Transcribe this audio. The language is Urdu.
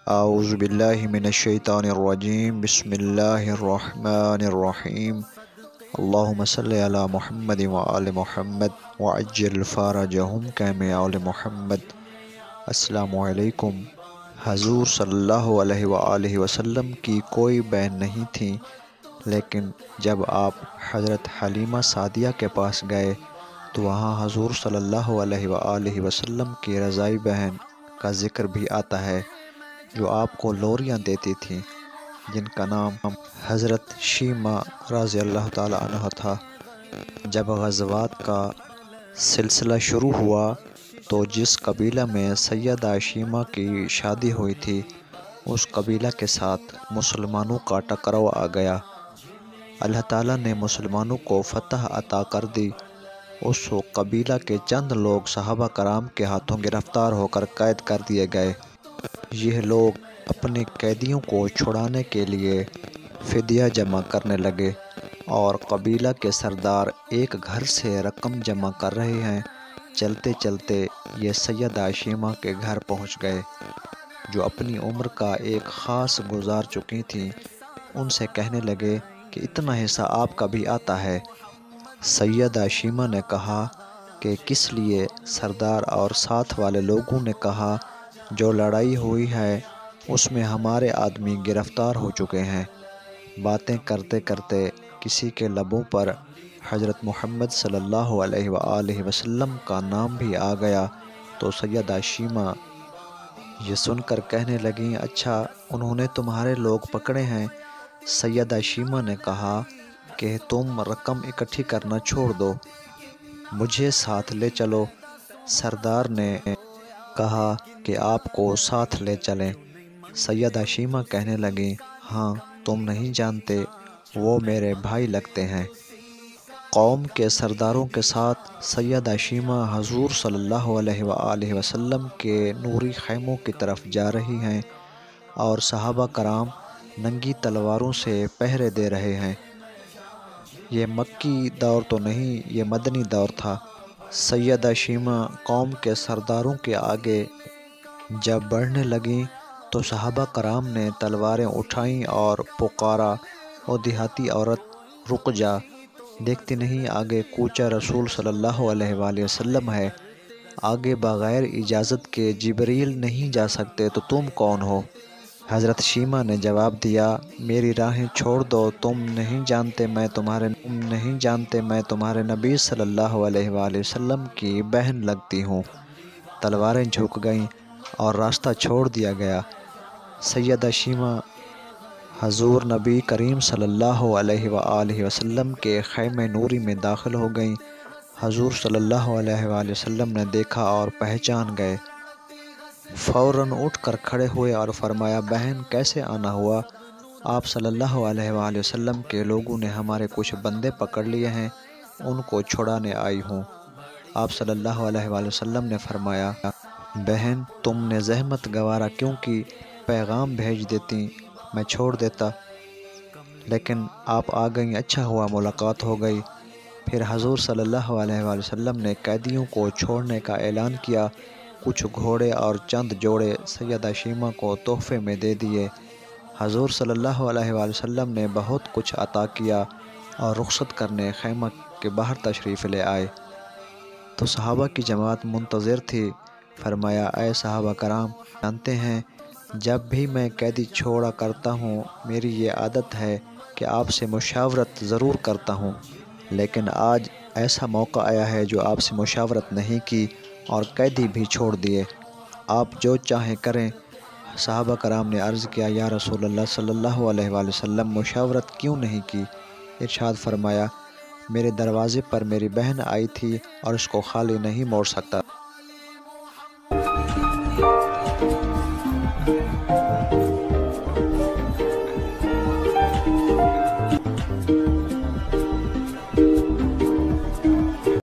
اعوذ باللہ من الشیطان الرجیم بسم اللہ الرحمن الرحیم اللہم صلی علی محمد وآل محمد وعجل فرجہم کما آل محمد۔ السلام علیکم۔ حضور صلی اللہ علیہ وآلہ وسلم کی کوئی بہن نہیں تھی، لیکن جب آپ حضرت حلیمہ سعدیہ کے پاس گئے تو وہاں حضور صلی اللہ علیہ وآلہ وسلم کی رضائی بہن کا ذکر بھی آتا ہے، جو آپ کو لوریاں دیتی تھیں، جن کا نام حضرت شیمہ رضی اللہ تعالی عنہ تھا۔ جب غزوات کا سلسلہ شروع ہوا تو جس قبیلہ میں سیدہ شیمہ کی شادی ہوئی تھی، اس قبیلہ کے ساتھ مسلمانوں کا ٹکراؤ آ گیا۔ اللہ تعالیٰ نے مسلمانوں کو فتح عطا کر دی۔ اس قبیلہ کے چند لوگ صحابہ کرام کے ہاتھوں گرفتار ہو کر قید کر دیے گئے۔ یہ لوگ اپنے قیدیوں کو چھڑانے کے لیے فدیہ جمع کرنے لگے، اور قبیلہ کے سردار ایک گھر سے رقم جمع کر رہے ہیں۔ چلتے چلتے یہ سیدہ شیمہ کے گھر پہنچ گئے، جو اپنی عمر کا ایک خاص گزار چکی تھیں۔ ان سے کہنے لگے کہ اتنا حصہ آپ کا بھی آتا ہے۔ سیدہ شیمہ نے کہا کہ کس لیے؟ سردار اور ساتھ والے لوگوں نے کہا، جو لڑائی ہوئی ہے اس میں ہمارے آدمی گرفتار ہو چکے ہیں۔ باتیں کرتے کرتے کسی کے لبوں پر حضرت محمد صلی اللہ علیہ وآلہ وسلم کا نام بھی آ گیا تو سیدہ شیمہ یہ سن کر کہنے لگیں، اچھا انہوں نے تمہارے لوگ پکڑے ہیں؟ سیدہ شیمہ نے کہا کہ تم رقم اکٹھی کرنا چھوڑ دو، مجھے ساتھ لے چلو۔ سردار نے کہا کہ آپ کو ساتھ لے چلیں۔ سیدہ شیمہ کہنے لگیں، ہاں تم نہیں جانتے، وہ میرے بھائی لگتے ہیں۔ قوم کے سرداروں کے ساتھ سیدہ شیمہ حضور صلی اللہ علیہ وآلہ وسلم کے نوری خیموں کی طرف جا رہی ہیں، اور صحابہ کرام ننگی تلواروں سے پہرے دے رہے ہیں۔ یہ مکی دور تو نہیں، یہ مدنی دور تھا۔ سیدہ شیمہ قوم کے سرداروں کے آگے جب بڑھنے لگیں تو صحابہ کرام نے تلواریں اٹھائیں اور پکارا، او دیہاتی عورت رک جا، دیکھتی نہیں آگے کوچہ رسول صلی اللہ علیہ وآلہ وسلم ہے، آگے بغیر اجازت کے جبریل نہیں جا سکتے، تو تم کون ہو؟ حضرت شیمہ نے جواب دیا، میری راہیں چھوڑ دو، تم نہیں جانتے میں تمہارے نبی صلی اللہ علیہ وآلہ وسلم کی بہن لگتی ہوں۔ تلواریں جھک گئیں اور راستہ چھوڑ دیا گیا۔ سیدہ شیمہ حضور نبی کریم صلی اللہ علیہ وآلہ وسلم کے خیمہ نوری میں داخل ہو گئیں۔ حضور صلی اللہ علیہ وآلہ وسلم نے دیکھا اور پہچان گئے، فوراً اٹھ کر کھڑے ہوئے اور فرمایا، بہن کیسے آنا ہوا؟ آپ صلی اللہ علیہ وآلہ وسلم کے لوگوں نے ہمارے کچھ بندے پکڑ لیے ہیں، ان کو چھڑانے آئی ہوں۔ آپ صلی اللہ علیہ وآلہ وسلم نے فرمایا، بہن تم نے زحمت گوارا کیوں کی؟ پیغام بھیج دیتی، میں چھوڑ دیتا، لیکن آپ آ گئیں، اچھا ہوا ملاقات ہو گئی۔ پھر حضور صلی اللہ علیہ وآلہ وسلم نے قیدیوں کو چھوڑنے کا اعلان کیا۔ کچھ گھوڑے اور چند جوڑے سیدہ شیمہ کو تحفے میں دے دیے۔ حضور صلی اللہ علیہ وآلہ وسلم نے بہت کچھ عطا کیا اور رخصت کرنے خیمہ کے باہر تشریف لے آئے تو صحابہ کی جماعت منتظر تھی۔ فرمایا، اے صحابہ کرام، جانتے ہیں جب بھی میں قیدی چھوڑا کرتا ہوں میری یہ عادت ہے کہ آپ سے مشاورت ضرور کرتا ہوں، لیکن آج ایسا موقع آیا ہے جو آپ سے مشاورت نہیں کی اور قیدی بھی چھوڑ دیے، آپ جو چاہیں کریں۔ صحابہ کرام نے عرض کیا، یا رسول اللہ صلی اللہ علیہ وآلہ وسلم مشاورت کیوں نہیں کی؟ ارشاد فرمایا، میرے دروازے پر میری بہن آئی تھی اور اس کو خالی نہیں موڑ سکتا۔